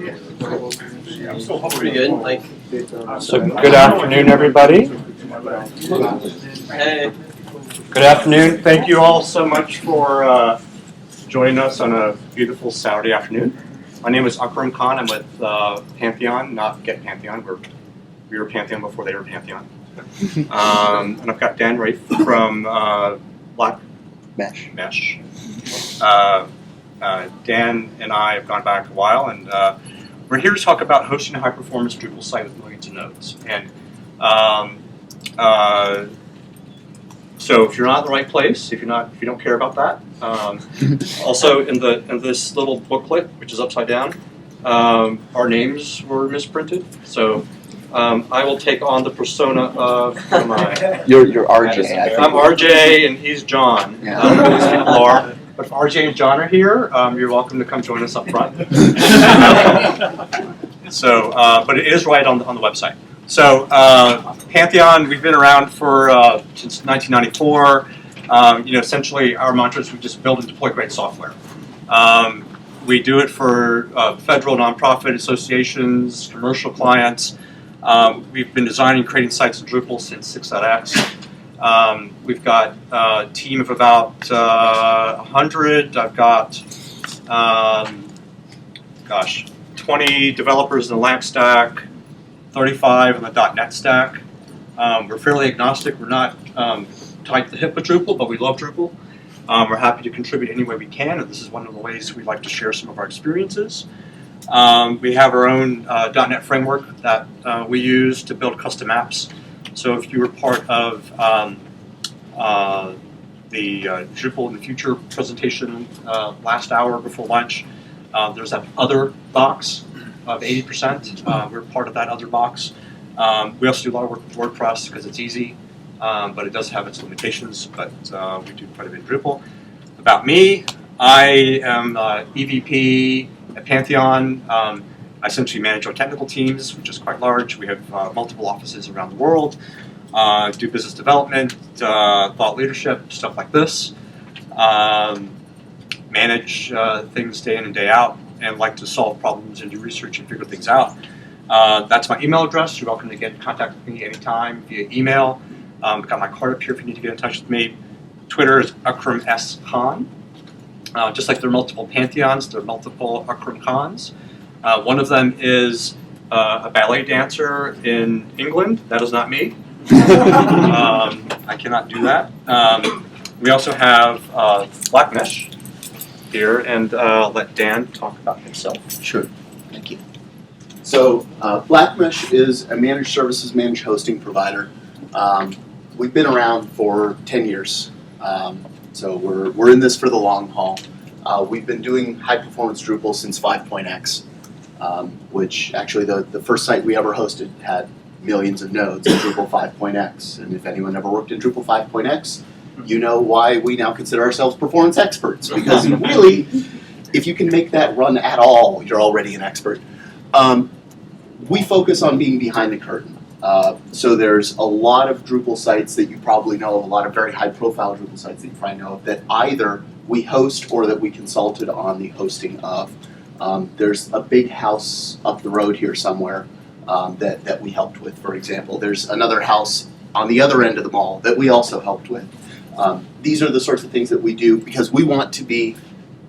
Pretty good. Like, So good afternoon, everybody. hey, Good afternoon. Thank you all so much for joining us on a beautiful Saturday afternoon. My name is Akram Khan. I'm with Pantheon, not Get Pantheon. We were Pantheon before they were Pantheon. And I've got Dan Rafe from Blackmesh. Dan and I have gone back a while, and we're here to talk about hosting a high-performance Drupal site with millions of nodes. And so if you're not in the right place, if you don't care about that, also in this little booklet, which is upside down, our names were misprinted. So I will take on the persona of who am I? You're RJ. I'm RJ and he's John. Yeah. I don't know who these people are. But if RJ and John are here, you're welcome to come join us up front. So, but it is right on the website. So, Pantheon, we've been around for since 1994. Essentially, our mantra is we just build and deploy great software. We do it for federal nonprofit associations, commercial clients. We've been designing, creating sites in Drupal since 6.x. We've got a team of about 100. I've got, 20 developers in the LAMP stack, 35 in the .NET stack. We're fairly agnostic. We're not tied to the hip with Drupal, but we love Drupal. We're happy to contribute any way we can, and this is one of the ways we like to share some of our experiences. We have our own .NET framework that we use to build custom apps. So if you were part of the Drupal in the Future presentation last hour before lunch, there's that other box of 80%. We're part of that other box. We also do a lot of work with WordPress because it's easy, but it does have its limitations, but we do quite a bit in Drupal. About me, I am EVP at Pantheon. I essentially manage our technical teams, which is quite large. We have multiple offices around the world. Do business development, thought leadership, stuff like this. Manage things day in and day out, and like to solve problems and do research and figure things out. That's my email address. You're welcome to get in contact with me anytime via email. I've got my card up here if you need to get in touch with me. Twitter is Akram S. Khan. Just like there are multiple Pantheons, there are multiple Akram Khans. One of them is a ballet dancer in England. That is not me. I cannot do that. We also have Blackmesh here, and let Dan talk about himself. Sure, thank you. So Blackmesh is a managed services, managed hosting provider. We've been around for 10 years. So we're in this for the long haul. We've been doing high-performance Drupal since 5.x, which actually the first site we ever hosted had millions of nodes in Drupal 5.x. And if anyone ever worked in Drupal 5.x, you know why we now consider ourselves performance experts. Because really, if you can make that run at all, you're already an expert. We focus on being behind the curtain. So there's a lot of Drupal sites that you probably know of, a lot of very high-profile Drupal sites that you probably know of, that either we host or that we consulted on the hosting of. There's a big house up the road here somewhere that we helped with, for example. There's another house on the other end of the mall that we also helped with. These are the sorts of things that we do because we want to be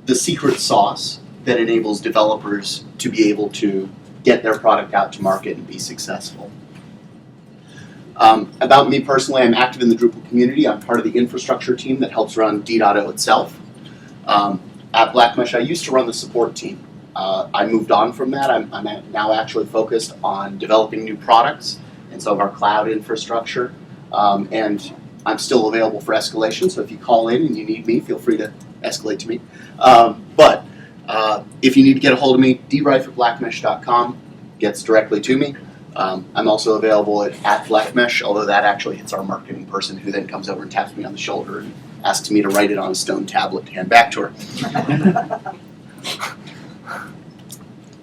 the secret sauce that enables developers to be able to get their product out to market and be successful. About me personally, I'm active in the Drupal community. I'm part of the infrastructure team that helps run D.O itself. At Blackmesh, I used to run the support team. I moved on from that. I'm now actually focused on developing new products and some of our cloud infrastructure. And I'm still available for escalation, so if you call in and you need me, feel free to escalate to me. But if you need to get a hold of me, drife@blackmesh.com gets directly to me. I'm also available at Blackmesh, although that actually hits our marketing person who then comes over and taps me on the shoulder and asks me to write it on a stone tablet to hand back to her.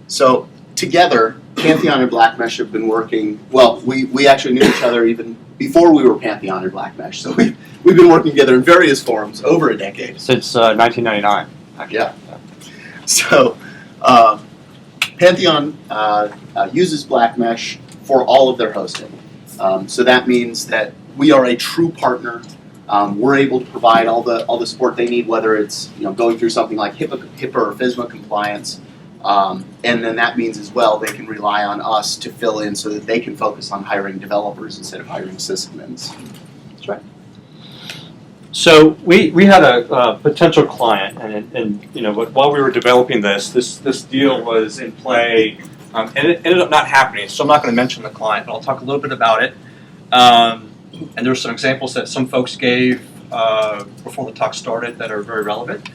So together, Pantheon and Blackmesh have been working, well, we actually knew each other even before we were Pantheon and Blackmesh, so we've been working together in various forms over a decade. Since 1999, actually. Yeah. So Pantheon uses Blackmesh for all of their hosting. So that means that we are a true partner. We're able to provide all the support they need, whether it's going through something like HIPAA or FSMA compliance, and then that means as well they can rely on us to fill in so that they can focus on hiring developers instead of hiring sysadmins. That's right. So we had a potential client, and while we were developing this deal was in play, and it ended up not happening. So I'm not going to mention the client, but I'll talk a little bit about it. And there were some examples that some folks gave before the talk started that are very relevant.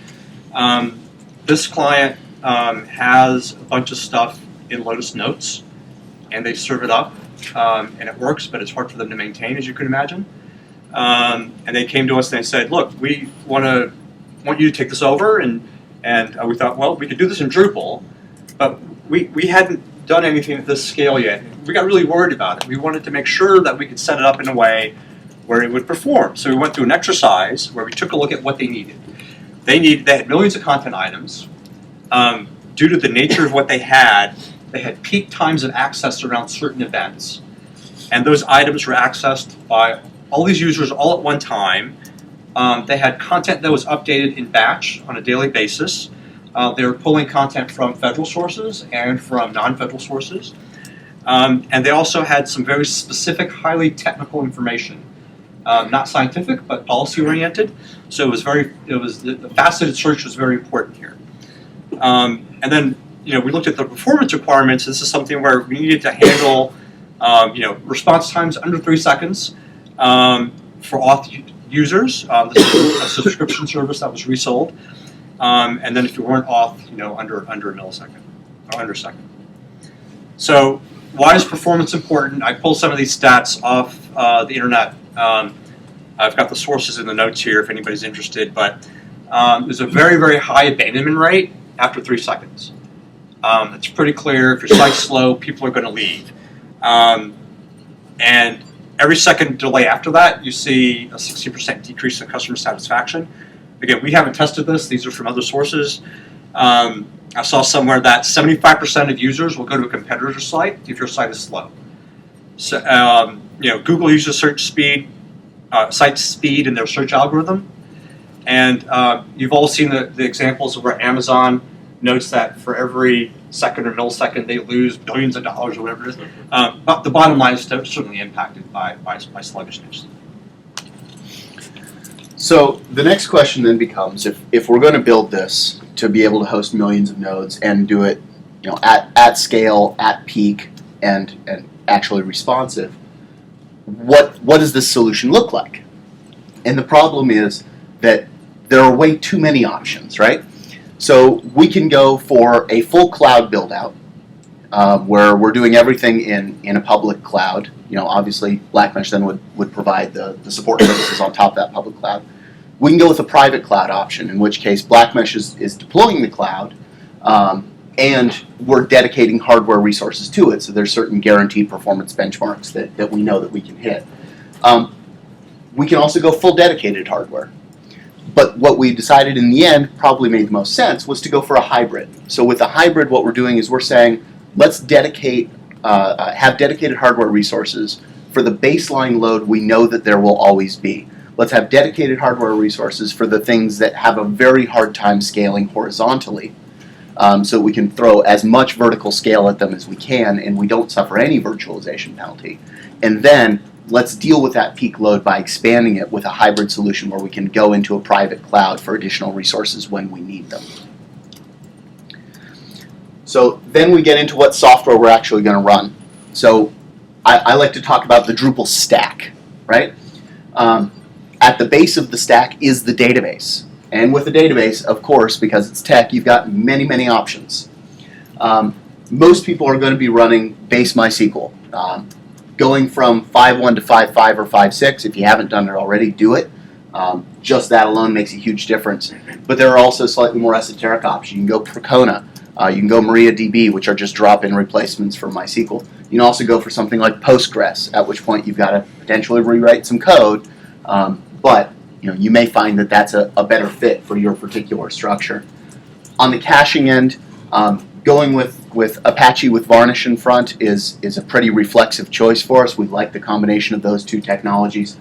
This client has a bunch of stuff in Lotus Notes, and they serve it up, and it works, but it's hard for them to maintain, as you can imagine. And they came to us and they said, "Look, we want you to take this over," and we thought, well, we could do this in Drupal, but we hadn't done anything at this scale yet. We got really worried about it. We wanted to make sure that we could set it up in a way where it would perform. So we went through an exercise where we took a look at what they needed. They had millions of content items. Due to the nature of what they had peak times of access around certain events. And those items were accessed by all these users all at one time. They had content that was updated in batch on a daily basis. They were pulling content from federal sources and from non-federal sources. And they also had some very specific, highly technical information. Not scientific, but policy-oriented. So the faceted search was very important here. And then, we looked at the performance requirements. This is something where we needed to handle, response times under 3 seconds for auth users. This is a subscription service that was resold. And then if you weren't auth, under a millisecond or under a second. So why is performance important? I pulled some of these stats off the internet. I've got the sources in the notes here if anybody's interested, but there's a very, very high abandonment rate after 3 seconds. It's pretty clear if your site's slow, people are going to leave. And every second delay after that, you see a 60% decrease in customer satisfaction. Again, we haven't tested this. These are from other sources. I saw somewhere that 75% of users will go to a competitor's site if your site is slow. So, Google uses site speed in their search algorithm. And you've all seen the examples of where Amazon notes that for every second or millisecond they lose billions of dollars or whatever it is. But the bottom line is certainly impacted by sluggishness. So the next question then becomes, if we're going to build this to be able to host millions of nodes and do it at scale, at peak, and actually responsive, what does this solution look like? And the problem is that there are way too many options, right? So we can go for a full cloud build out where we're doing everything in a public cloud. Obviously Blackmesh then would provide the support services on top of that public cloud. We can go with a private cloud option, in which case Blackmesh is deploying the cloud and we're dedicating hardware resources to it. So there's certain guaranteed performance benchmarks that we know that we can hit. We can also go full dedicated hardware. But what we decided in the end probably made the most sense was to go for a hybrid. So with a hybrid, what we're doing is we're saying, let's have dedicated hardware resources for the baseline load we know that there will always be. Let's have dedicated hardware resources for the things that have a very hard time scaling horizontally. So we can throw as much vertical scale at them as we can, and we don't suffer any virtualization penalty. And then let's deal with that peak load by expanding it with a hybrid solution where we can go into a private cloud for additional resources when we need them. So then we get into what software we're actually going to run. So I like to talk about the Drupal stack, right? At the base of the stack is the database. And with the database, of course, because it's tech, you've got many, many options. Most people are going to be running base MySQL. Going from 5.1 to 5.5 or 5.6, if you haven't done it already, do it. Just that alone makes a huge difference. But there are also slightly more esoteric options. You can go Percona. You can go MariaDB, which are just drop-in replacements for MySQL. You can also go for something like Postgres, at which point you've got to potentially rewrite some code. But you may find that that's a better fit for your particular structure. On the caching end, Going with Apache with Varnish in front is a pretty reflexive choice for us. We like the combination of those two technologies.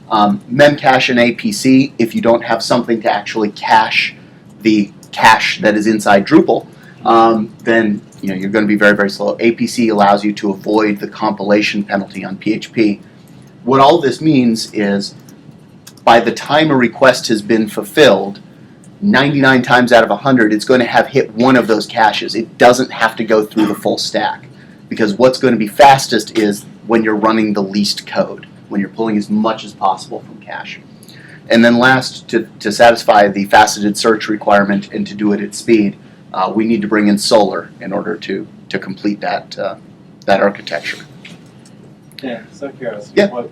Memcache and APC, if you don't have something to actually cache the cache that is inside Drupal, then you're going to be very, very slow. APC allows you to avoid the compilation penalty on PHP. What all this means is by the time a request has been fulfilled, 99 times out of 100, it's going to have hit one of those caches. It doesn't have to go through the full stack, because what's going to be fastest is when you're running the least code, when you're pulling as much as possible from cache. And then last, to satisfy the faceted search requirement and to do it at speed, we need to bring in Solar in order to complete that architecture. Yeah, so curious. Yeah.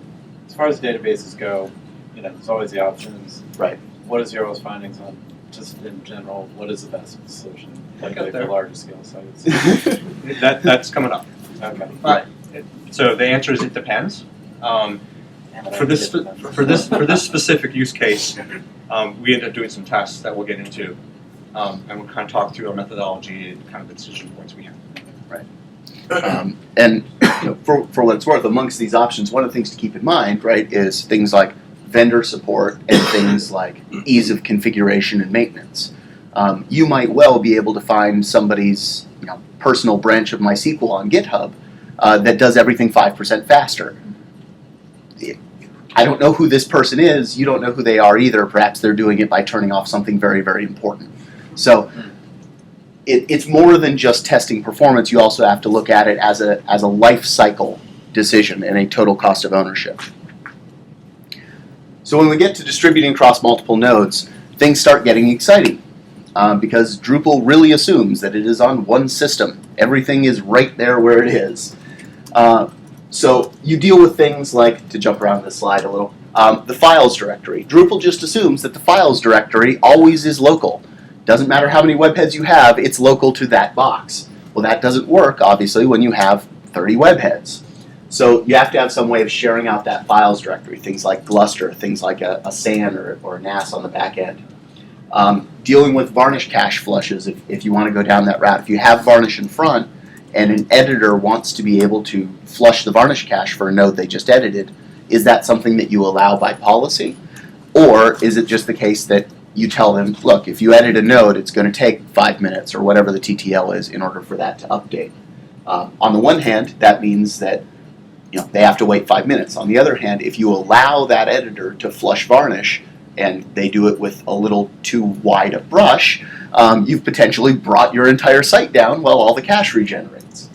As far as databases go, there's always the options. Right. What is your findings on, just in general, what is the best solution, particularly for larger scale sites? That's coming up. Okay. So the answer is it depends. For this specific use case, we ended up doing some tests that we'll get into, and we'll kind of talk through our methodology and kind of the decision points we have. Right. And for what it's worth, amongst these options, one of the things to keep in mind, right, is things like vendor support and things like ease of configuration and maintenance. You might well be able to find somebody's personal branch of MySQL on GitHub that does everything 5% faster. I don't know who this person is. You don't know who they are either. Perhaps they're doing it by turning off something very, very important. So it's more than just testing performance. You also have to look at it as a life cycle decision and a total cost of ownership. So when we get to distributing across multiple nodes, things start getting exciting because Drupal really assumes that it is on one system. Everything is right there where it is. So you deal with things like, to jump around this slide a little, the files directory. Drupal just assumes that the files directory always is local. Doesn't matter how many webheads you have, it's local to that box. Well, that doesn't work, obviously, when you have 30 webheads. So you have to have some way of sharing out that files directory, things like Gluster, things like a SAN or a NAS on the back end. Dealing with Varnish cache flushes, if you want to go down that route. If you have Varnish in front, and an editor wants to be able to flush the Varnish cache for a node they just edited, is that something that you allow by policy? Or is it just the case that you tell them, look, if you edit a node, it's going to take 5 minutes or whatever the TTL is in order for that to update? On the one hand, that means that they have to wait 5 minutes. On the other hand, if you allow that editor to flush Varnish, and they do it with a little too wide a brush, you've potentially brought your entire site down while all the cache regenerates.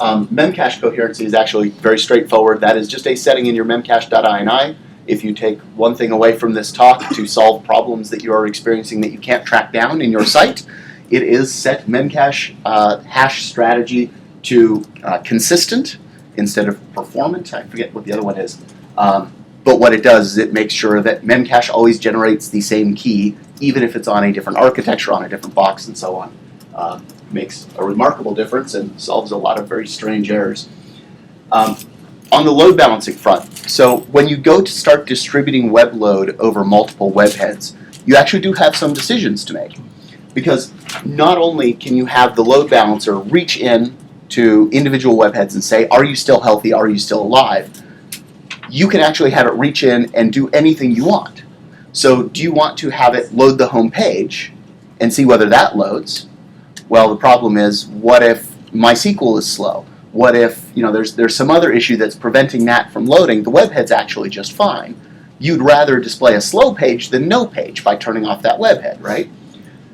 Memcache coherency is actually very straightforward. That is just a setting in your memcache.ini. If you take one thing away from this talk to solve problems that you are experiencing that you can't track down in your site, it is set memcache hash strategy to consistent instead of performant. I forget what the other one is. But what it does is it makes sure that memcache always generates the same key, even if it's on a different architecture, on a different box, and so on. Makes a remarkable difference and solves a lot of very strange errors. On the load balancing front, so when you go to start distributing web load over multiple webheads, you actually do have some decisions to make. Because not only can you have the load balancer reach in to individual webheads and say, are you still healthy, are you still alive? You can actually have it reach in and do anything you want. So do you want to have it load the home page and see whether that loads? Well, the problem is, what if MySQL is slow? What if there's some other issue that's preventing that from loading? The webhead's actually just fine. You'd rather display a slow page than no page by turning off that webhead, right?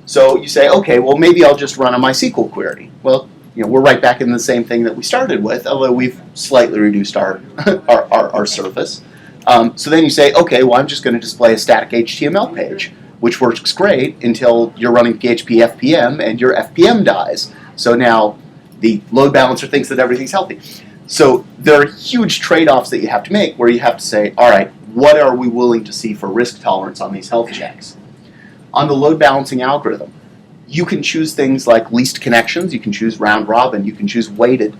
So you say, okay, well maybe I'll just run a MySQL query. Well, we're right back in the same thing that we started with, although we've slightly reduced our surface. So then you say, okay, well I'm just going to display a static HTML page, which works great until you're running PHP FPM and your FPM dies. So now the load balancer thinks that everything's healthy. So there are huge trade-offs that you have to make where you have to say, all right, what are we willing to see for risk tolerance on these health checks? On the load balancing algorithm, you can choose things like least connections, you can choose round robin, you can choose weighted.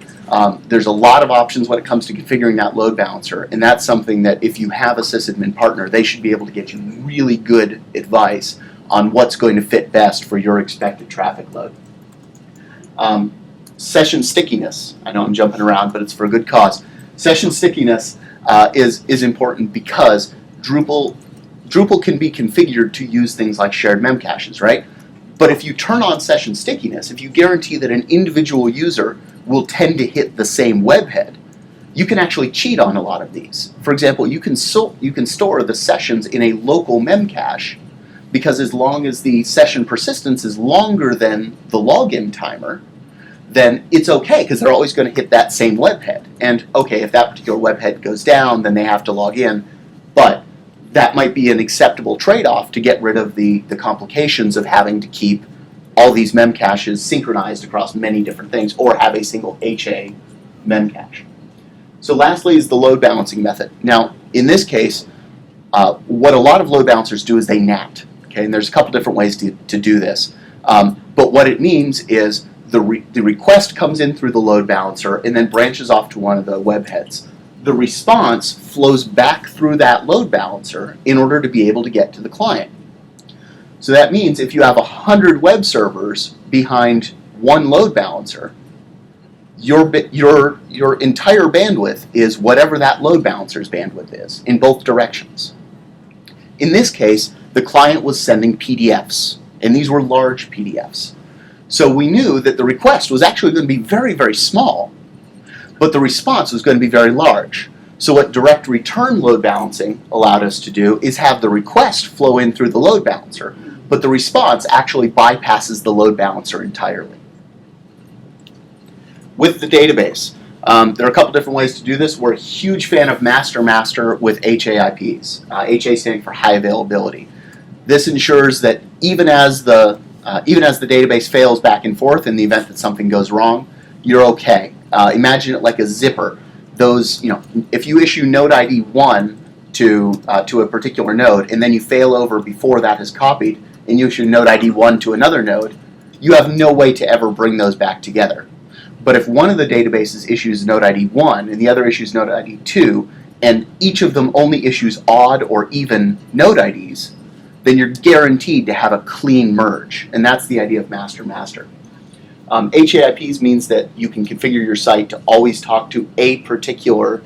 There's a lot of options when it comes to configuring that load balancer, and that's something that if you have a sysadmin partner, they should be able to get you really good advice on what's going to fit best for your expected traffic load. Session stickiness. I know I'm jumping around, but it's for a good cause. Session stickiness is important because Drupal can be configured to use things like shared memcaches, right? But if you turn on session stickiness, if you guarantee that an individual user will tend to hit the same webhead, you can actually cheat on a lot of these. For example, you can store the sessions in a local memcache, because as long as the session persistence is longer than the login timer, then it's okay, because they're always going to hit that same webhead. And okay, if that particular webhead goes down, then they have to log in, but that might be an acceptable trade-off to get rid of the complications of having to keep all these memcaches synchronized across many different things, or have a single HA memcache. So lastly is the load balancing method. Now, in this case, what a lot of load balancers do is they NAT. Okay, and there's a couple different ways to do this. But what it means is the request comes in through the load balancer and then branches off to one of the webheads. The response flows back through that load balancer in order to be able to get to the client. So that means if you have 100 web servers behind one load balancer, your entire bandwidth is whatever that load balancer's bandwidth is in both directions. In this case, the client was sending PDFs, and these were large PDFs. So we knew that the request was actually going to be very, very small, but the response was going to be very large. So what direct return load balancing allowed us to do is have the request flow in through the load balancer, but the response actually bypasses the load balancer entirely. With the database, there are a couple different ways to do this. We're a huge fan of master-master with HAIPs. HA standing for high availability. This ensures that even as the database fails back and forth in the event that something goes wrong, you're okay. Imagine it like a zipper. If you issue node ID 1 to a particular node, and then you fail over before that is copied, and you issue node ID 1 to another node, you have no way to ever bring those back together. But if one of the databases issues node ID 1 and the other issues node ID 2, and each of them only issues odd or even node IDs, then you're guaranteed to have a clean merge. And that's the idea of master-master. HAIPs means that you can configure your site to always talk to a particular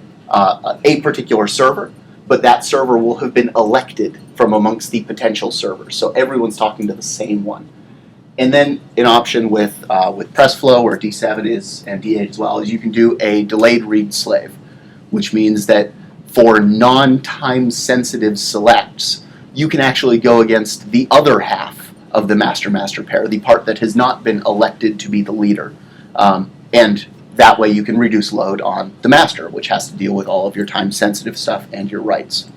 server, but that server will have been elected from amongst the potential servers. So everyone's talking to the same one. And then an option with PressFlow or D7 and D8 as well is you can do a delayed read slave, which means that for non-time sensitive selects, you can actually go against the other half of the master-master pair, the part that has not been elected to be the leader. And that way you can reduce load on the master, which has to deal with all of your time sensitive stuff and your rights.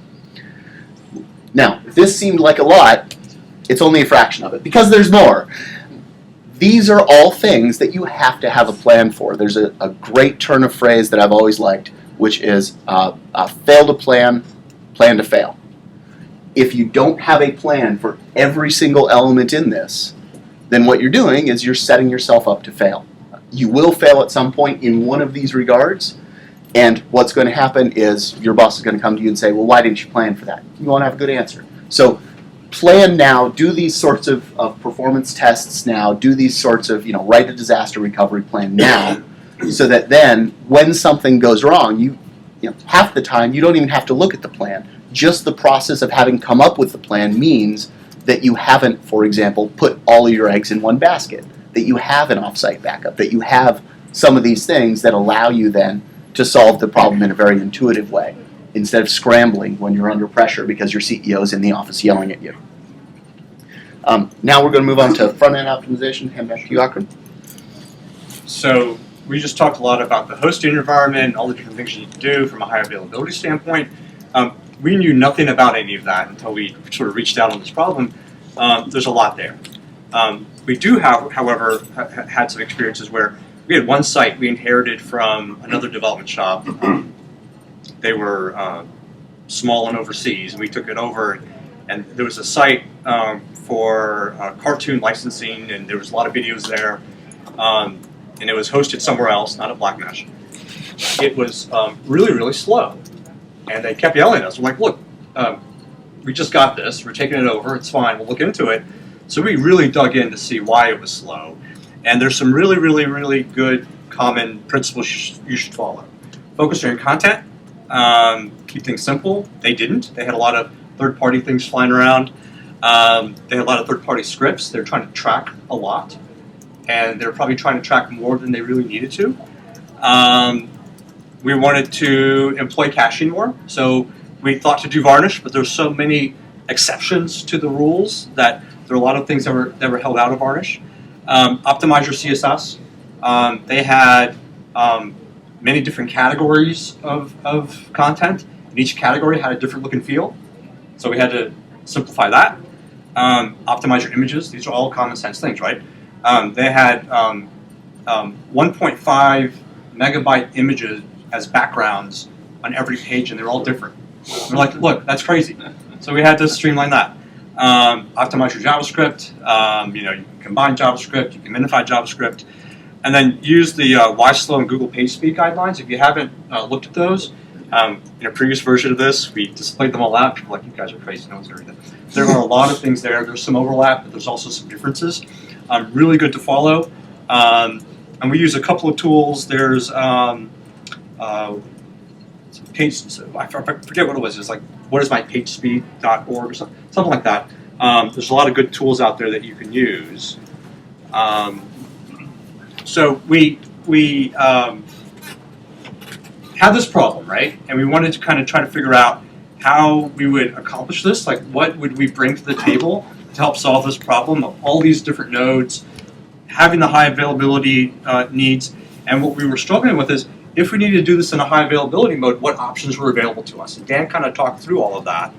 Now, if this seemed like a lot, it's only a fraction of it, because there's more. These are all things that you have to have a plan for. There's a great turn of phrase that I've always liked, which is fail to plan, plan to fail. If you don't have a plan for every single element in this, then what you're doing is you're setting yourself up to fail. You will fail at some point in one of these regards, and what's going to happen is your boss is going to come to you and say, well, why didn't you plan for that? You won't have a good answer. So plan now, do these sorts of performance tests now, do these sorts of, write a disaster recovery plan now, so that then when something goes wrong, you half the time you don't even have to look at the plan. Just the process of having come up with the plan means that you haven't, for example, put all of your eggs in one basket, that you have an offsite backup, that you have some of these things that allow you then to solve the problem in a very intuitive way, instead of scrambling when you're under pressure because your CEO is in the office yelling at you. Now we're going to move on to front-end optimization. Hand back to you, Akram. So we just talked a lot about the hosting environment, all the different things you need to do from a high availability standpoint. We knew nothing about any of that until we sort of reached out on this problem. There's a lot there. We do have, however, had some experiences where we had one site we inherited from another development shop. They were small and overseas, and we took it over. And there was a site for cartoon licensing, and there was a lot of videos there. And it was hosted somewhere else, not at Blackmesh. It was really, really slow. And they kept yelling at us. We're like, look, we just got this. We're taking it over. It's fine. We'll look into it. So we really dug in to see why it was slow. And there's some really, really, really good common principles you should follow. Focus on your content. Keep things simple. They didn't. They had a lot of third-party things flying around. They had a lot of third-party scripts. They're trying to track a lot. And they're probably trying to track more than they really needed to. We wanted to employ caching more. So we thought to do varnish, but there's so many exceptions to the rules that there are a lot of things that were held out of varnish. Optimize your CSS. They had many different categories of content, and each category had a different look and feel. So we had to simplify that. Optimize your images. These are all common sense things, right? They had 1.5 megabyte images as backgrounds on every page, and they're all different. We're like, look, that's crazy. So we had to streamline that. Optimize your JavaScript. You can combine JavaScript, you can minify JavaScript, and then use the YSlow and Google PageSpeed guidelines. If you haven't looked at those, in a previous version of this, we displayed them all out. People are like, you guys are crazy, no one's going to read them. There are a lot of things there. There's some overlap, but there's also some differences. Really good to follow. And we use a couple of tools. There's page, I forget what it was. It's like, whatismypagespeed.org or something like that. There's a lot of good tools out there that you can use. So we had this problem, right? And we wanted to kind of try to figure out how we would accomplish this. Like, what would we bring to the table to help solve this problem of all these different nodes, having the high availability needs. And what we were struggling with is, if we needed to do this in a high availability mode, what options were available to us? And Dan kind of talked through all of that.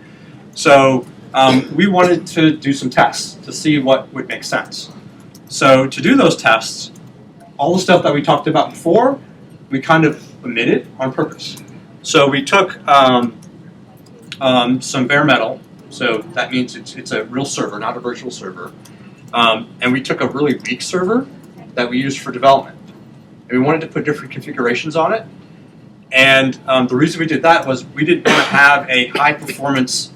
So we wanted to do some tests to see what would make sense. So to do those tests, all the stuff that we talked about before, we kind of omitted on purpose. So we took some bare metal, so that means it's a real server, not a virtual server. And we took a really weak server that we used for development. And we wanted to put different configurations on it. And the reason we did that was we didn't want to have a high performance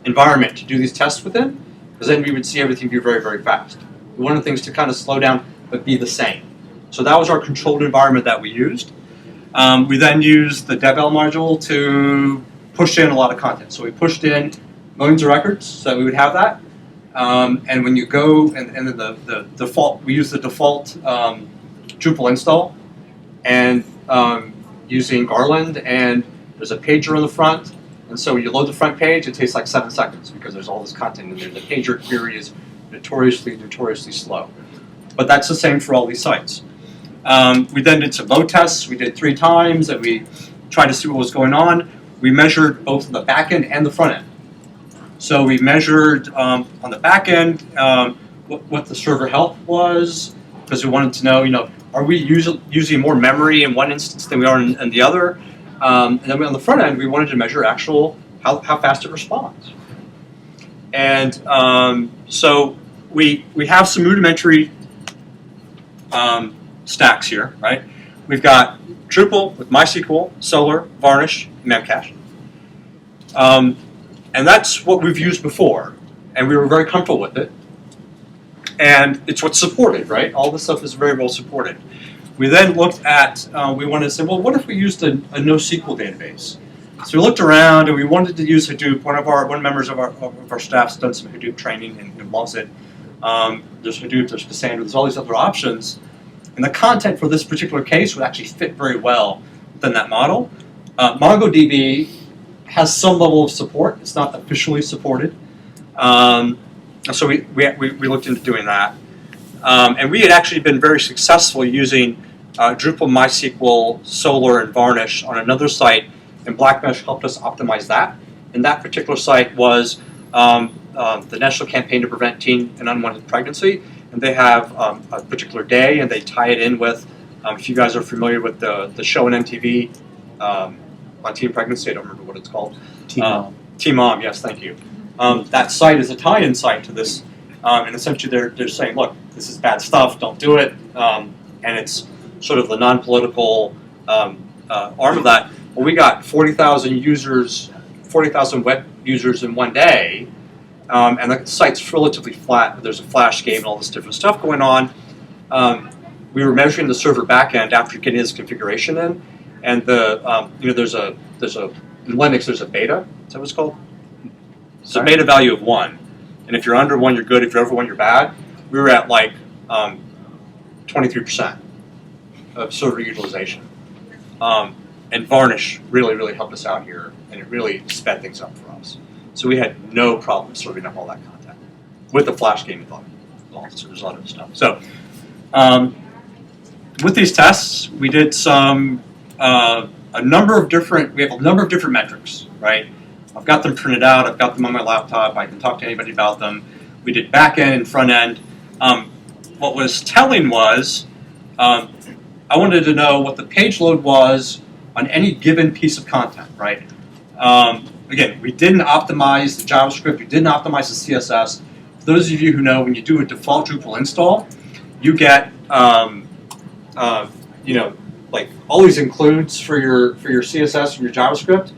environment to do these tests within, because then we would see everything be very, very fast. We wanted things to kind of slow down but be the same. So that was our controlled environment that we used. We then used the devel module to push in a lot of content. So we pushed in millions of records so that we would have that. And when you go, and then the default, we use the default Drupal install, and using Garland, and there's a pager on the front, and so when you load the front page, it takes like 7 seconds because there's all this content in there. The pager query is notoriously slow. But that's the same for all these sites. We then did some load tests. We did 3 times, and we tried to see what was going on. We measured both the back end and the front end. So we measured on the back end what the server health was, because we wanted to know, are we using more memory in one instance than we are in the other? And then on the front end, we wanted to measure how fast it responds. And so we have some rudimentary stacks here, right? We've got Drupal with MySQL, Solr, Varnish, Memcache. And that's what we've used before, and we were very comfortable with it. And it's what's supported, right? All this stuff is very well supported. We then looked at, we wanted to say, well, what if we used a NoSQL database? So we looked around, and we wanted to use Hadoop. One members of our staff's done some Hadoop training and loves it. There's Hadoop, there's Cassandra, there's all these other options. And the content for this particular case would actually fit very well within that model. MongoDB has some level of support. It's not officially supported. So we looked into doing that. And we had actually been very successful using Drupal, MySQL, Solr, and Varnish on another site, and Blackmesh helped us optimize that. And that particular site was the National Campaign to Prevent Teen and Unwanted Pregnancy. And they have a particular day, and they tie it in with, if you guys are familiar with the show on MTV on teen pregnancy, I don't remember what it's called. Teen Mom. Teen Mom, yes, thank you. That site is a tie-in site to this, and essentially they're saying, look, this is bad stuff, don't do it, and it's sort of the non-political arm of that. Well, we got 40,000 users, 40,000 web users in one day, and the site's relatively flat, but there's a flash game and all this different stuff going on. we were measuring the server backend after getting this configuration in, and there's a in Linux there's a beta. Is that what it's called? It's a beta value of 1, and if you're under 1, you're good. If you're over 1, you're bad. We were at like 23% of server utilization, and Varnish really helped us out here, and it really sped things up for us. So we had no problem serving up all that content with the Flash game involved. So there's a lot of stuff. So with these tests, we did we have a number of different metrics, right? I've got them printed out. I've got them on my laptop. I can talk to anybody about them. We did back end and front end. What was telling was I wanted to know what the page load was on any given piece of content, right? Again, we didn't optimize the JavaScript. We didn't optimize the CSS. For those of you who know, when you do a default Drupal install, you get like all these includes for your CSS and your JavaScript,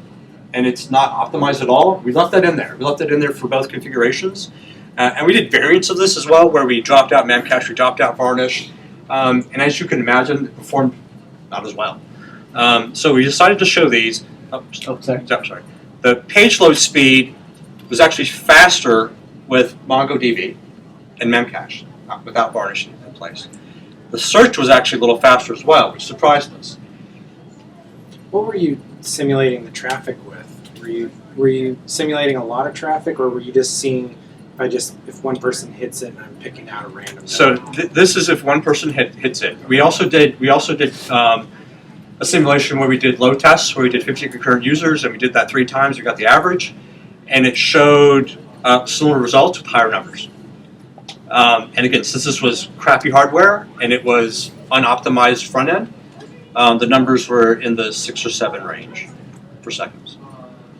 and it's not optimized at all. We left that in there. We left that in there for both configurations, and we did variants of this as well, where we dropped out Memcache, we dropped out Varnish, and as you can imagine, it performed not as well. So we decided to show these. Sorry. The page load speed was actually faster with MongoDB and Memcache, without Varnish in place. The search was actually a little faster as well, which surprised us. What were you simulating the traffic with? Were you simulating a lot of traffic, or were you just seeing if one person hits it and I'm picking out a random? So this is if one person hits it. We also did a simulation where we did load tests, where we did 50 concurrent users, and we did that 3 times. We got the average, and it showed similar results with higher numbers. And again, since this was crappy hardware and it was unoptimized front end, the numbers were in the 6 or 7 range per seconds.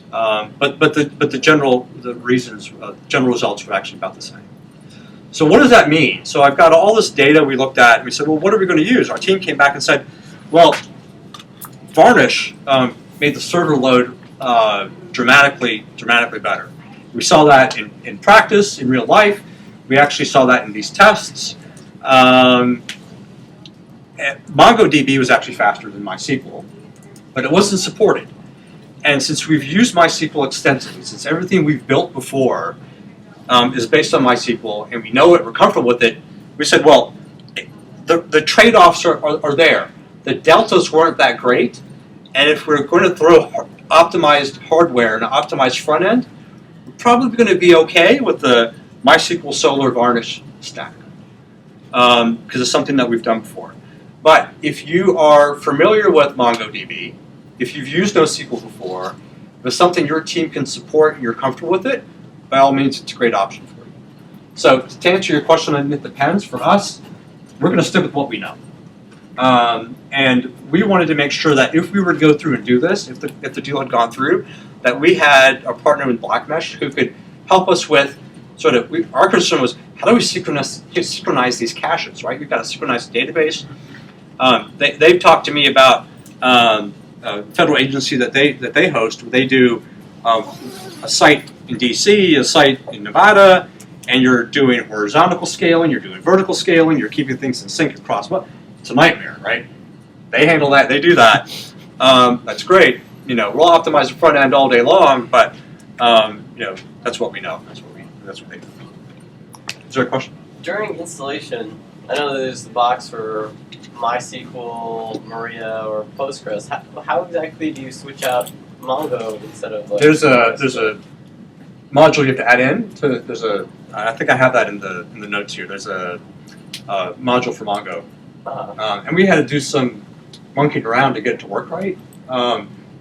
But the general results were actually about the same. So what does that mean? So I've got all this data we looked at, and we said, well, what are we going to use? Our team came back and said, well, Varnish made the server load dramatically better. We saw that in practice, in real life. We actually saw that in these tests. MongoDB was actually faster than MySQL, but it wasn't supported. And since we've used MySQL extensively, since everything we've built before is based on MySQL, and we know it, we're comfortable with it, we said, well, the trade-offs are there. The deltas weren't that great, and if we're going to throw optimized hardware and an optimized front end, we're probably going to be okay with the MySQL Solar Varnish stack, because it's something that we've done before. But if you are familiar with MongoDB, if you've used NoSQL before, if it's something your team can support and you're comfortable with it, by all means, it's a great option for you. So to answer your question, and it depends, for us, we're going to stick with what we know. And we wanted to make sure that if we were to go through and do this, if the deal had gone through, that we had a partner in Blackmesh who could help us with our concern was, how do we synchronize these caches, right? We've got a synchronized database. They've talked to me about a federal agency that they host, where they do a site in DC, a site in Nevada, and you're doing horizontal scaling, you're doing vertical scaling, you're keeping things in sync across. Well, it's a nightmare, right? They handle that, they do that. That's great. We'll optimize the front end all day long, but that's what we know. That's what they do. Is there a question? during installation, I know there's the box for MySQL, Maria, or Postgres. How exactly do you switch out Mongo instead of like? There's a module you have to add in. I think I have that in the notes here. There's a module for Mongo, and we had to do some monkeying around to get it to work right.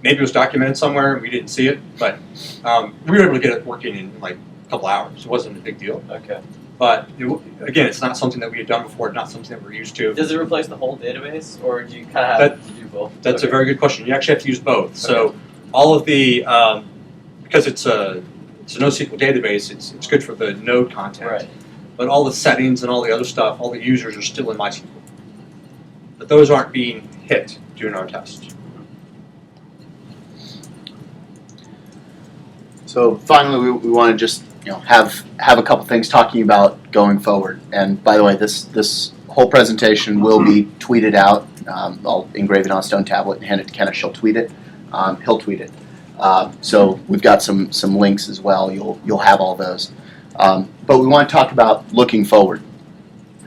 Maybe it was documented somewhere and we didn't see it, but we were able to get it working in like a couple hours. It wasn't a big deal. Okay. But again, it's not something that we had done before. Not something that we're used to. Does it replace the whole database, or do you kind of have to do both? That's a very good question. You actually have to use both. Okay. So all of the because it's a NoSQL database, it's good for the node content. Right. But all the settings and all the other stuff, all the users are still in MySQL. But those aren't being hit during our tests. So finally, we want to just have a couple things talking about going forward. And by the way, this whole presentation will be tweeted out. I'll engrave it on a stone tablet and hand it to Kenneth. She'll tweet it. He'll tweet it. So we've got some links as well. You'll have all those. But we want to talk about looking forward.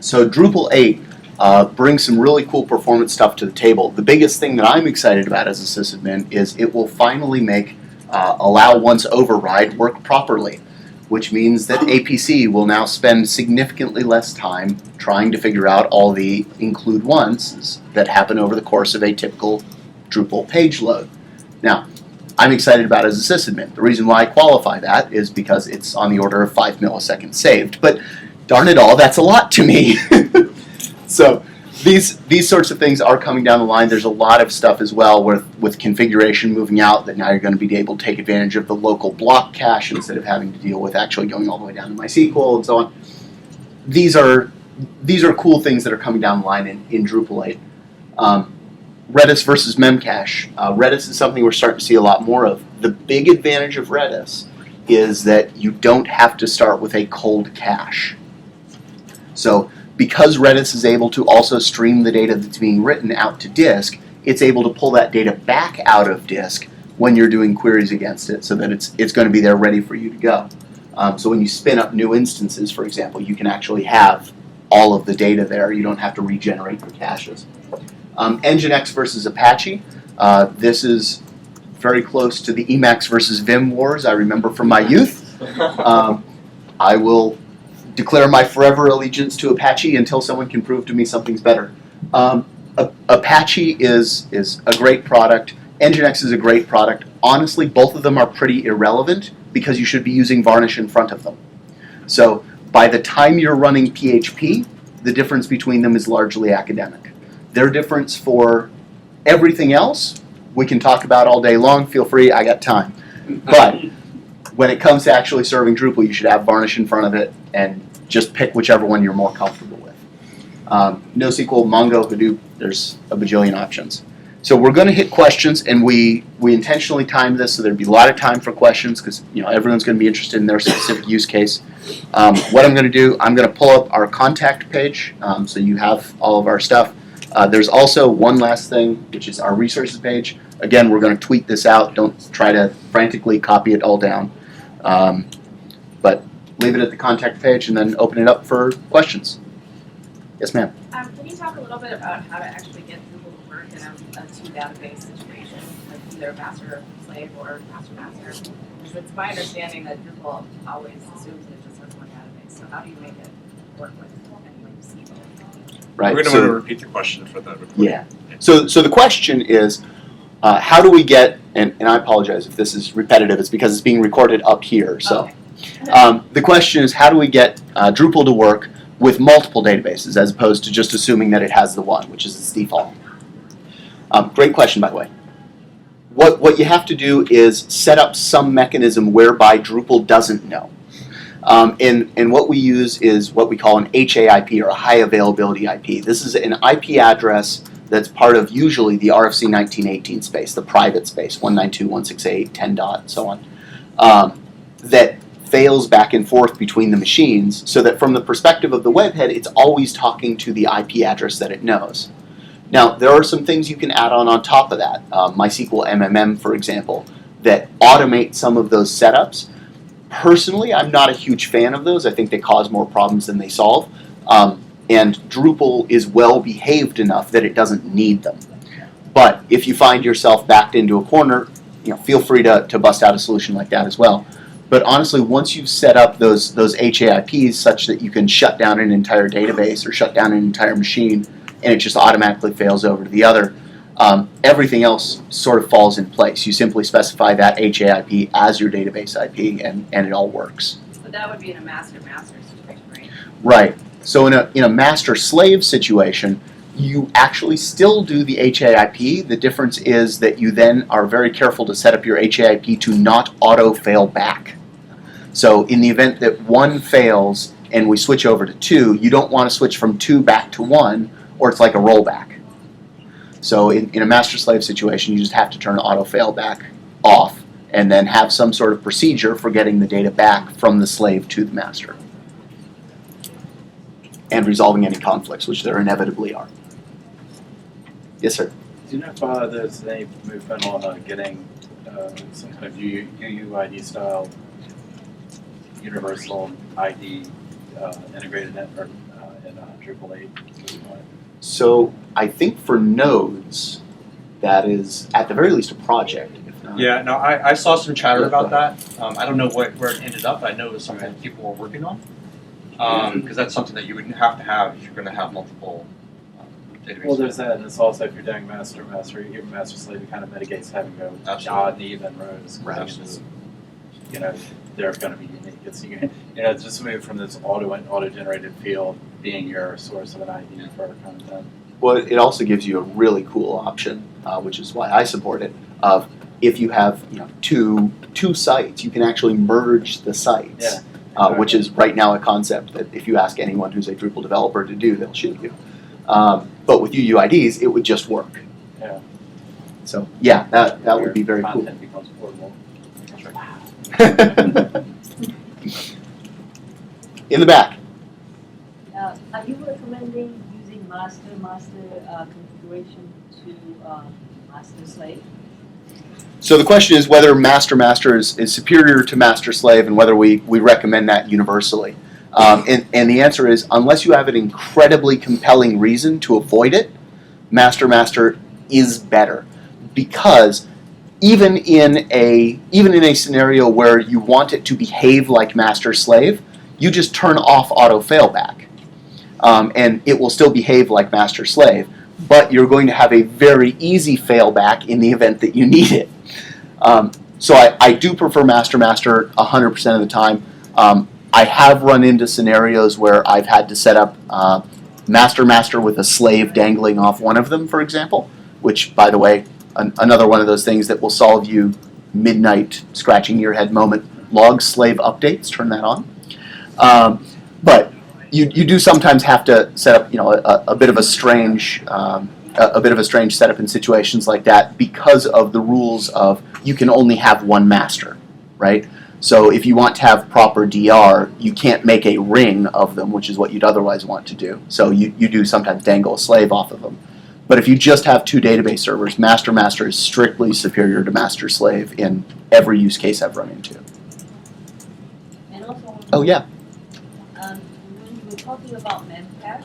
So Drupal 8 brings some really cool performance stuff to the table. The biggest thing that I'm excited about as a sysadmin is it will finally make allow once override work properly, which means that APC will now spend significantly less time trying to figure out all the include once that happen over the course of a typical Drupal page load. Now, I'm excited about it as a sysadmin. The reason why I qualify that is because it's on the order of 5 milliseconds saved. But darn it all, that's a lot to me. So these sorts of things are coming down the line. There's a lot of stuff as well with configuration moving out that now you're going to be able to take advantage of the local block cache instead of having to deal with actually going all the way down to MySQL and so on. These are cool things that are coming down the line in Drupal 8. Redis versus Memcache. Redis is something we're starting to see a lot more of. The big advantage of Redis is that you don't have to start with a cold cache. So because Redis is able to also stream the data that's being written out to disk, it's able to pull that data back out of disk when you're doing queries against it so that it's going to be there ready for you to go. So when you spin up new instances, for example, you can actually have all of the data there. You don't have to regenerate your caches. Nginx versus Apache. This is very close to the Emacs versus Vim wars I remember from my youth. I will declare my forever allegiance to Apache until someone can prove to me something's better. Apache is a great product. Nginx is a great product. Honestly, both of them are pretty irrelevant because you should be using Varnish in front of them. So by the time you're running PHP, the difference between them is largely academic. Their difference for everything else, we can talk about all day long. Feel free, I got time. But when it comes to actually serving Drupal, you should have Varnish in front of it and just pick whichever one you're more comfortable with. NoSQL, Mongo, Hadoop, there's a bajillion options. So we're going to hit questions, and we intentionally timed this so there'd be a lot of time for questions because everyone's going to be interested in their specific use case. What I'm going to do, I'm going to pull up our contact page so you have all of our stuff. There's also one last thing, which is our resources page. Again, we're going to tweet this out. Don't try to frantically copy it all down. But leave it at the contact page and then open it up for questions. Yes, ma'am. Can you talk a little bit about how to actually get Drupal to work in a two-database situation, like either master-slave or master-master? Because it's my understanding that Drupal always assumes that it just has one database. So how do you make it work with and when you see both? Right. We're going to want to repeat the question for the recording. Yeah. So the question is, how do we get, and I apologize if this is repetitive, it's because it's being recorded up here. So the question is, how do we get Drupal to work with multiple databases as opposed to just assuming that it has the one, which is its default? Great question, by the way. What you have to do is set up some mechanism whereby Drupal doesn't know. And what we use is what we call an HAIP, or a high availability IP. This is an IP address that's part of usually the RFC 1918 space, the private space, 192.168, 10 dot, and so on, that fails back and forth between the machines so that from the perspective of the webhead, it's always talking to the IP address that it knows. Now, there are some things you can add on top of that. MySQL MMM, for example, that automate some of those setups. Personally, I'm not a huge fan of those. I think they cause more problems than they solve. And Drupal is well behaved enough that it doesn't need them. But if you find yourself backed into a corner, feel free to bust out a solution like that as well. But honestly, once you've set up those HAIPs such that you can shut down an entire database or shut down an entire machine, and it just automatically fails over to the other, everything else sort of falls in place. You simply specify that HAIP as your database IP, and it all works. But that would be in a master-master situation, right? Right. So in a master-slave situation, you actually still do the HAIP. The difference is that you then are very careful to set up your HAIP to not auto-fail back. So in the event that one fails and we switch over to 2, you don't want to switch from 2 back to 1, or it's like a rollback. So in a master-slave situation, you just have to turn auto-fail back off and then have some sort of procedure for getting the data back from the slave to the master. and resolving any conflicts, which there inevitably are. Yes, sir. Do you know if there's any movement on getting some kind of UUID style universal ID integrated in Drupal 8? So I think for nodes, that is at the very least a project. If not. Yeah, no, I saw some chatter about that. I don't know where it ended up, but I know it was something people were working on. Because that's something that you would have to have if you're going to have multiple databases. Well, there's that, and it's also if you're doing master, you give master slave, it kind of mitigates having to go odd and even rows. Right. Just, you know, they're going to be unique. It's it's just moved from this auto-generated field being your source of an ID for content. Well, it also gives you a really cool option, which is why I support it. Of if you have two sites, you can actually merge the sites. Yeah. Which is right now a concept that if you ask anyone who's a Drupal developer to do, they'll shoot you. But with UUIDs, it would just work. Yeah. So yeah, that would be very cool. Content becomes portable. In the back. Are you recommending using master configuration to master slave? So the question is whether master is superior to master slave and whether we recommend that universally. And the answer is unless you have an incredibly compelling reason to avoid it, master is better. Because even in a scenario where you want it to behave like master slave, you just turn off auto failback. And it will still behave like master slave, but you're going to have a very easy failback in the event that you need it. So I do prefer master 100% of the time. I have run into scenarios where I've had to set up master with a slave dangling off one of them, for example, which, by the way, another one of those things that will solve you midnight scratching your head moment. Log slave updates, turn that on. But you do sometimes have to set up a bit of a strange setup in situations like that because of the rules of you can only have one master, right? So if you want to have proper DR, you can't make a ring of them, which is what you'd otherwise want to do. So you do sometimes dangle a slave off of them. But if you just have two database servers, master is strictly superior to master slave in every use case I've run into. And also, Oh yeah. when you were talking about memcache,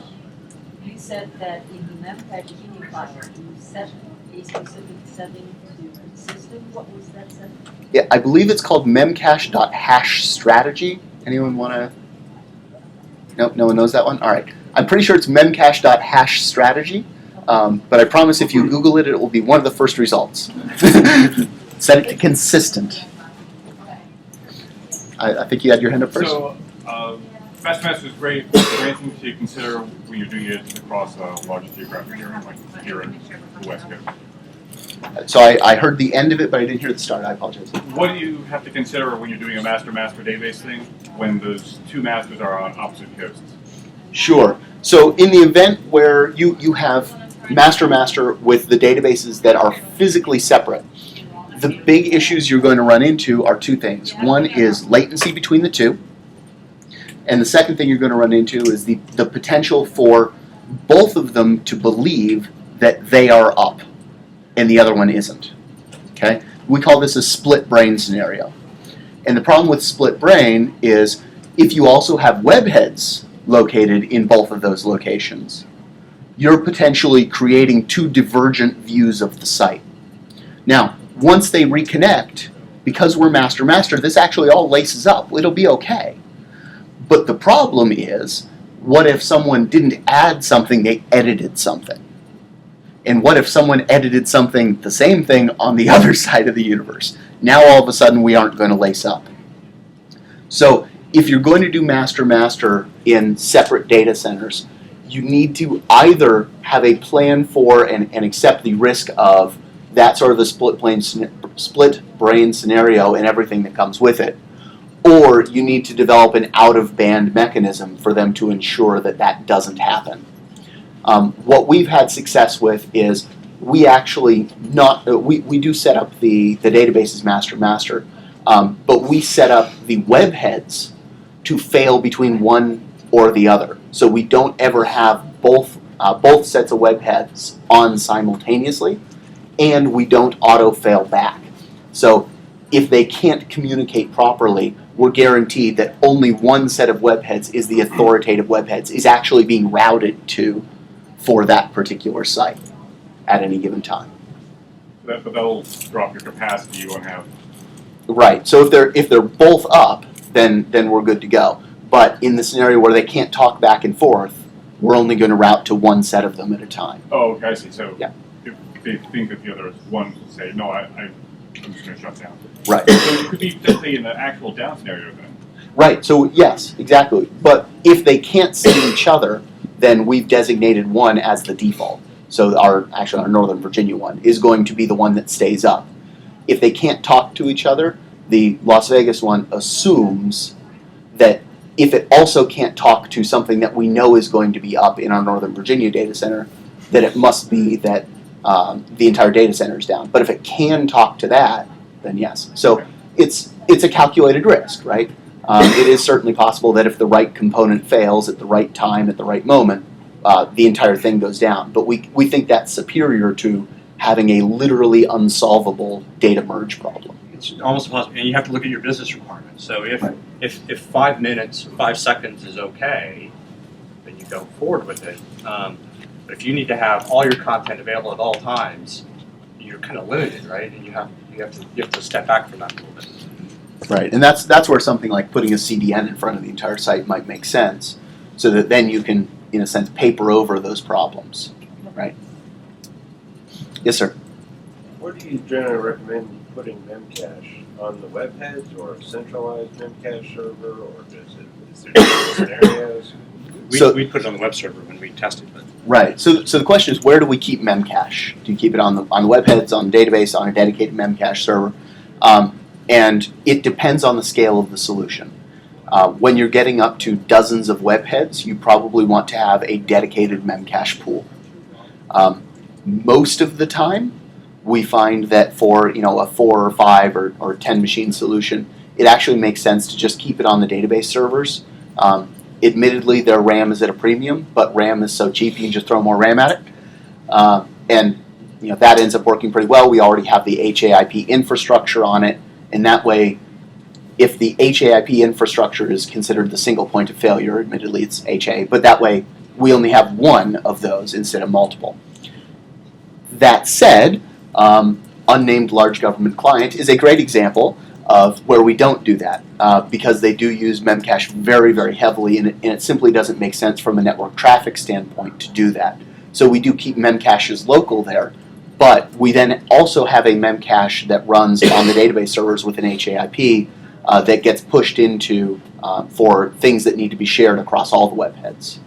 you said that in the memcache ini file, you set a specific setting to the system. What was that setting? Yeah, I believe it's called memcache.hashStrategy. Anyone want to? Nope, no one knows that one? All right. I'm pretty sure it's memcache.hashStrategy, but I promise if you Google it, it will be one of the first results. Set it to consistent. I think you had your hand up first. So, master is great. Is there anything to consider when you're doing it across a large geographic area, like here in the West Coast? So I heard the end of it, but I didn't hear the start. I apologize. What do you have to consider when you're doing a master database thing when those two masters are on opposite coasts? Sure. So in the event where you have master with the databases that are physically separate, the big issues you're going to run into are two things. One is latency between the two, and the second thing you're going to run into is the potential for both of them to believe that they are up and the other one isn't. Okay? We call this a split brain scenario. And the problem with split brain is if you also have webheads located in both of those locations, you're potentially creating two divergent views of the site. Now, once they reconnect, because we're master, this actually all laces up. It'll be okay. But the problem is, what if someone didn't add something, they edited something? And what if someone edited something, the same thing, on the other side of the universe? Now all of a sudden we aren't going to lace up. So if you're going to do master in separate data centers, you need to either have a plan for and accept the risk of that sort of a split brain scenario and everything that comes with it, or you need to develop an out-of-band mechanism for them to ensure that that doesn't happen. What we've had success with is we actually we do set up the databases master, but we set up the webheads to fail between one or the other. So we don't ever have both sets of webheads on simultaneously, and we don't auto-fail back. So if they can't communicate properly, we're guaranteed that only one set of webheads is the authoritative webheads, is actually being routed to for that particular site at any given time. But that'll drop your capacity. You won't have. Right. So if they're both up, then we're good to go. But in the scenario where they can't talk back and forth, we're only going to route to one set of them at a time. Oh, okay, I see. So Yeah. if they think that the other is one, will say, no, I'm just going to shut down. Right. So it could be definitely in the actual down scenario then. Right. So yes, exactly. But if they can't see each other, then we've designated one as the default. So our Northern Virginia one is going to be the one that stays up. If they can't talk to each other, the Las Vegas one assumes that if it also can't talk to something that we know is going to be up in our Northern Virginia data center, then it must be that the entire data center is down. But if it can talk to that, then yes. So it's a calculated risk, right? It is certainly possible that if the right component fails at the right time, at the right moment, the entire thing goes down. But we think that's superior to having a literally unsolvable data merge problem. It's almost impossible, and you have to look at your business requirements. So Right. if 5 minutes, 5 seconds is okay, then you go forward with it. But if you need to have all your content available at all times, you're kind of limited, right? And you have to step back from that a little bit. Right, and that's where something like putting a CDN in front of the entire site might make sense, so that then you can, in a sense, paper over those problems, right? Yes, sir. Where do you generally recommend putting Memcache? On the webheads or a centralized Memcache server, or is there different scenarios? We put it on the web server when we tested it. Right. So the question is, where do we keep Memcache? Do you keep it on the webheads, on the database, on a dedicated Memcache server? And it depends on the scale of the solution. When you're getting up to dozens of webheads, you probably want to have a dedicated Memcache pool. Most of the time, we find that for a 4 or 5 or 10 machine solution, it actually makes sense to just keep it on the database servers. Admittedly, their RAM is at a premium, but RAM is so cheap you can just throw more RAM at it, and that ends up working pretty well. We already have the HAIP infrastructure on it, and that way, if the HAIP infrastructure is considered the single point of failure, admittedly it's HA, but that way we only have one of those instead of multiple. That said, unnamed large government client is a great example of where we don't do that because they do use Memcache very, very heavily, and it simply doesn't make sense from a network traffic standpoint to do that. So we do keep Memcaches local there, but we then also have a Memcache that runs on the database servers with an HAIP that gets pushed into for things that need to be shared across all the webheads.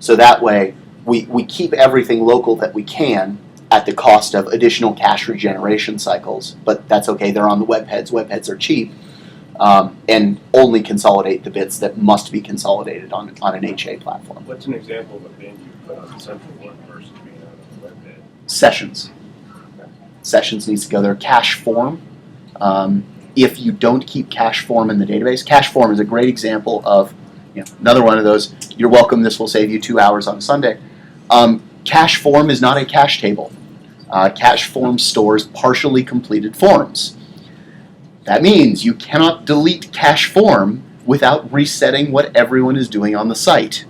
So that way, we keep everything local that we can at the cost of additional cache regeneration cycles, but that's okay, they're on the webheads. Webheads are cheap, and only consolidate the bits that must be consolidated on an HA platform. What's an example of a bin you put on the central one versus being on the webhead? Sessions. Sessions needs to go there. Cache form. If you don't keep cache form in the database, cache form is a great example of another one of those, you're welcome, this will save you 2 hours on a Sunday. Cache form is not a cache table. Cache form stores partially completed forms. That means you cannot delete cache form without resetting what everyone is doing on the site.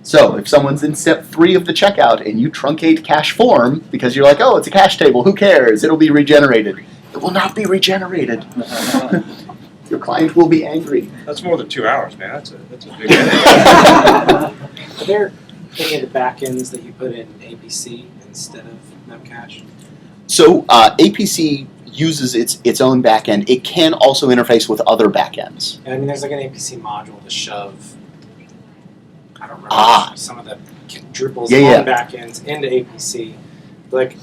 So if someone's in step 3 of the checkout and you truncate cache form because you're like, oh, it's a cache table, who cares? It'll be regenerated. It will not be regenerated. Your client will be angry. That's more than 2 hours, man. That's a big Are there any of the backends that you put in APC instead of Memcache? So APC uses its own backend. It can also interface with other backends. And I mean, there's like an APC module to shove, I don't remember, some of the Drupal's own backends into APC. Like,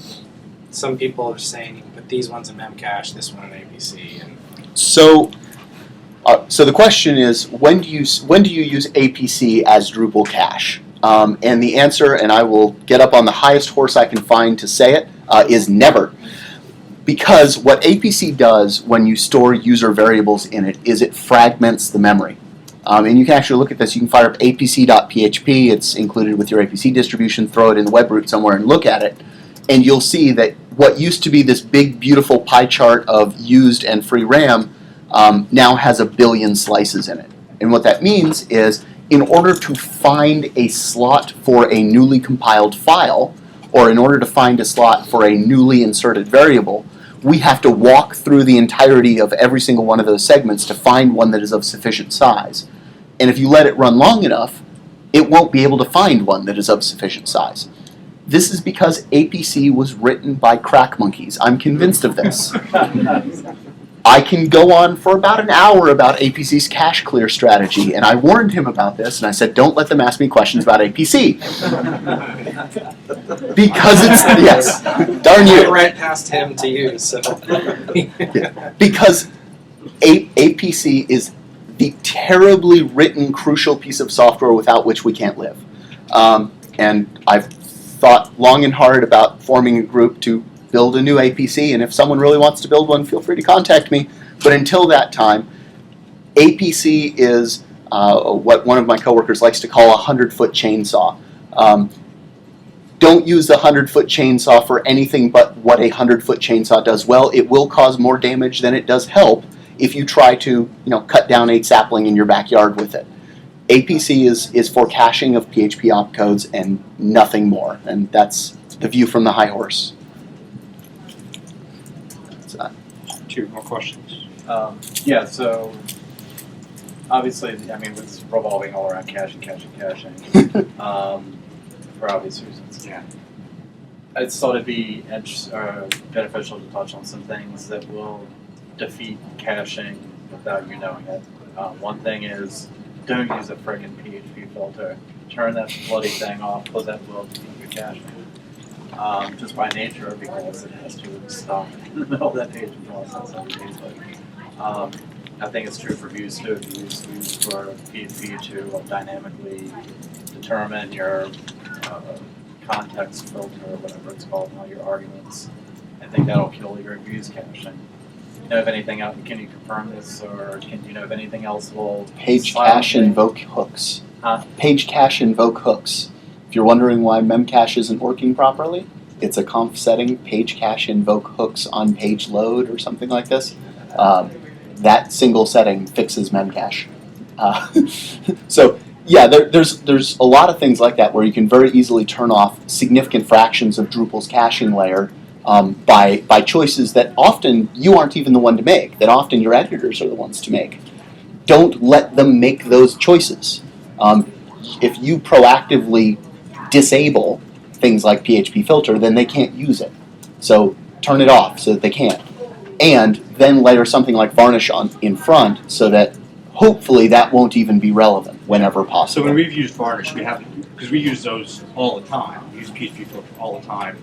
some people are saying you can put these ones in Memcache, this one in APC, and So the question is, when do you use APC as Drupal cache? And the answer, and I will get up on the highest horse I can find to say it, is never. Because what APC does when you store user variables in it is it fragments the memory. And you can actually look at this. You can fire up apc.php. It's included with your APC distribution. Throw it in the web root somewhere and look at it. And you'll see that what used to be this big, beautiful pie chart of used and free RAM now has 1 billion slices in it. And what that means is, in order to find a slot for a newly compiled file, or in order to find a slot for a newly inserted variable, we have to walk through the entirety of every single one of those segments to find one that is of sufficient size. And if you let it run long enough, it won't be able to find one that is of sufficient size. This is because APC was written by crack monkeys. I'm convinced of this. I can go on for about an hour about APC's cache clear strategy, and I warned him about this, and I said, don't let them ask me questions about APC. Because it's, yes, darn you. I ran past him to you, so. Because APC is the terribly written, crucial piece of software without which we can't live. And I've thought long and hard about forming a group to build a new APC, and if someone really wants to build one, feel free to contact me. But until that time, APC is what one of my coworkers likes to call a 100-foot chainsaw. Don't use the 100-foot chainsaw for anything but what a 100-foot chainsaw does well. It will cause more damage than it does help if you try to, cut down a sapling in your backyard with it. APC is for caching of PHP opcodes and nothing more, and that's the view from the high horse. 2 more questions. Yeah, so obviously, it's revolving all around caching, for obvious reasons. Yeah. I just thought it'd be beneficial to touch on some things that will defeat caching without you knowing it. One thing is, don't use a friggin' PHP filter. Turn that bloody thing off, because that will defeat your caching. Just by nature, because it has to stop in the middle of that page and process everything. But I think it's true for views too. If you use views for PHP to dynamically determine your context filter or whatever it's called, all your arguments, I think that'll kill your views caching. You know of anything else? Can you confirm this, or can you know of anything else will Page cache invoke hooks. Huh? Page cache invoke hooks. If you're wondering why memcache isn't working properly, it's a conf setting, page cache invoke hooks on page load or something like this. That single setting fixes memcache. So yeah, there's a lot of things like that where you can very easily turn off significant fractions of Drupal's caching layer by choices that often you aren't even the one to make, that often your editors are the ones to make. Don't let them make those choices. If you proactively disable things like PHP filter, then they can't use it. So turn it off so that they can't. And then layer something like varnish on in front so that hopefully that won't even be relevant whenever possible. So when we've used varnish, we have, because we use those all the time. We use PHP filter all the time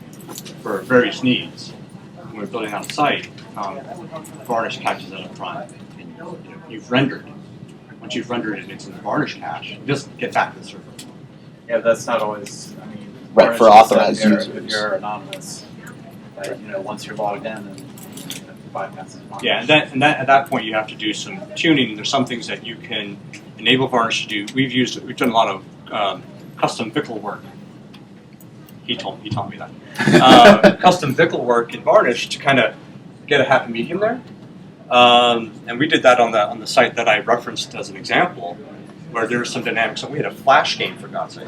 for various needs. When we're building out a site, varnish catches it up front. And, you've rendered. Once you've rendered it, it's in the varnish cache. Just get back to the server. Yeah, that's not always. Right, for authorized users. If you're anonymous, once you're logged in, and bypasses. Yeah, and at that point you have to do some tuning. There's some things that you can enable varnish to do. We've done a lot of custom Vickle work. He taught me that. Custom Vickle work in varnish to kind of get a happy medium there. And we did that on the site that I referenced as an example, where there was some dynamics. We had a Flash game, for God's sake.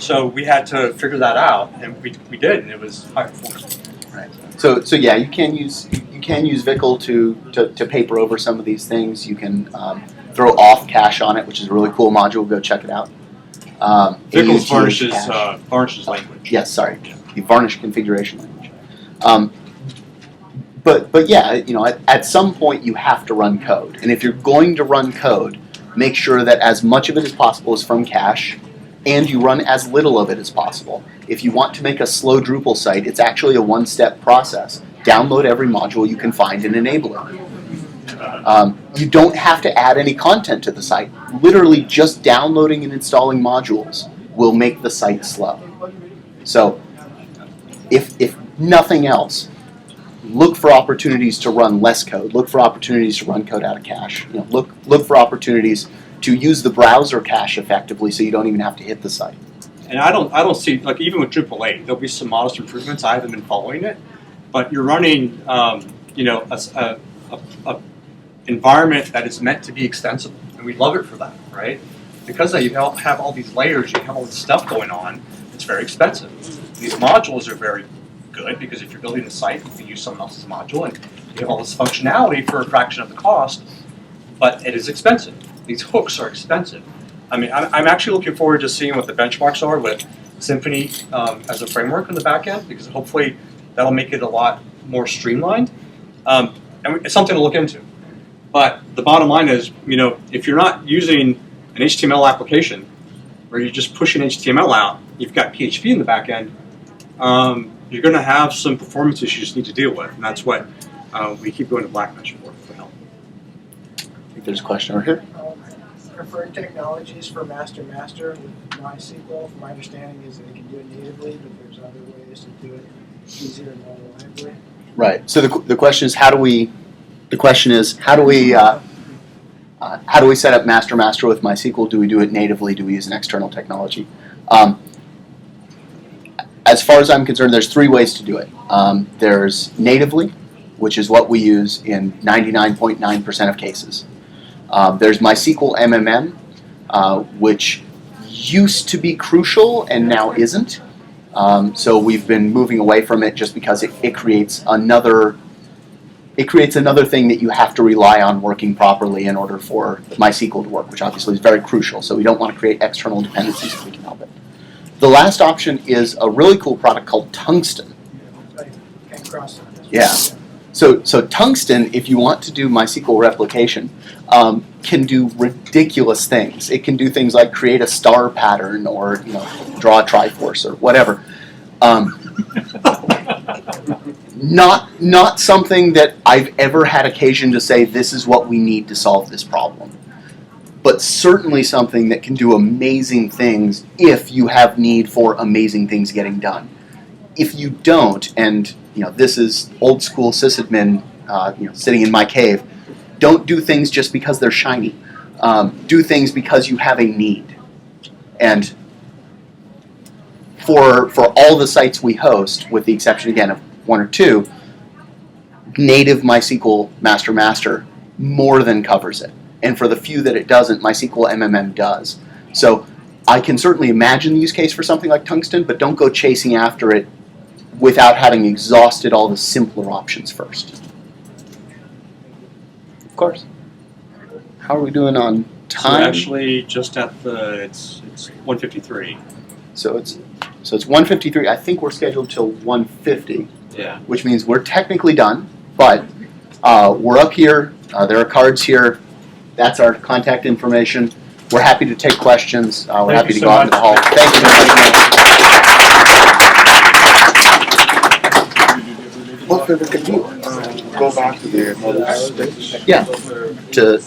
So we had to figure that out, and we did, and it was high performance. Right. So yeah, you can use Vickle to paper over some of these things. You can throw off cache on it, which is a really cool module. Go check it out. Vickle's varnishes language. Yes, sorry, the varnish configuration language. But yeah, at some point you have to run code, and if you're going to run code, make sure that as much of it as possible is from cache, and you run as little of it as possible. If you want to make a slow Drupal site, it's actually a one-step process. Download every module you can find and enable it. You don't have to add any content to the site. Literally just downloading and installing modules will make the site slow. So if nothing else, look for opportunities to run less code. Look for opportunities to run code out of cache. Look for opportunities to use the browser cache effectively, so you don't even have to hit the site. And I don't see, like, even with Drupal 8, there'll be some modest improvements. I haven't been following it, but you're running, a environment that is meant to be extensible, and we love it for that, right? Because you have all these layers, you have all this stuff going on. It's very expensive. These modules are very good because if you're building a site, you can use someone else's module, and you have all this functionality for a fraction of the cost. But it is expensive. These hooks are expensive. I mean, I'm actually looking forward to seeing what the benchmarks are with Symfony as a framework on the back end, because hopefully that'll make it a lot more streamlined. And it's something to look into. But the bottom line is, if you're not using an HTML application where you're just pushing HTML out, you've got PHP in the back end, you're going to have some performance issues you just need to deal with. And that's what we keep going to Blackmesh for help. I think there's a question over here. Preferred technologies for master with MySQL, from my understanding, is that it can do it natively, but there's other ways to do it easier and more reliably. Right. So the question is how do we set up master with MySQL? Do we do it natively? Do we use an external technology? As far as I'm concerned, there's three ways to do it. There's natively, which is what we use in 99.9% of cases. There's MySQL MMM, which used to be crucial and now isn't. So we've been moving away from it just because it creates another thing that you have to rely on working properly in order for MySQL to work, which obviously is very crucial. So we don't want to create external dependencies if we can help it. The last option is a really cool product called Tungsten. I came across that. Yeah. So Tungsten, if you want to do MySQL replication, can do ridiculous things. It can do things like create a star pattern or draw a Triforce or whatever. Not something that I've ever had occasion to say this is what we need to solve this problem. But certainly something that can do amazing things if you have need for amazing things getting done. If you don't, and this is old school sysadmin, sitting in my cave, don't do things just because they're shiny. Do things because you have a need. And for all the sites we host, with the exception again of one or two, native MySQL master more than covers it. And for the few that it doesn't, MySQL MMM does. So I can certainly imagine the use case for something like Tungsten, but don't go chasing after it without having exhausted all the simpler options first. Of course. How are we doing on time? So actually, just at it's 1:53. So it's 1:53. I think we're scheduled till 1:50. Yeah. Which means we're technically done, but we're up here. There are cards here. That's our contact information. We're happy to take questions. We're happy to go out into the hall. Thank you very much. What further can you go back to the models? Yeah. To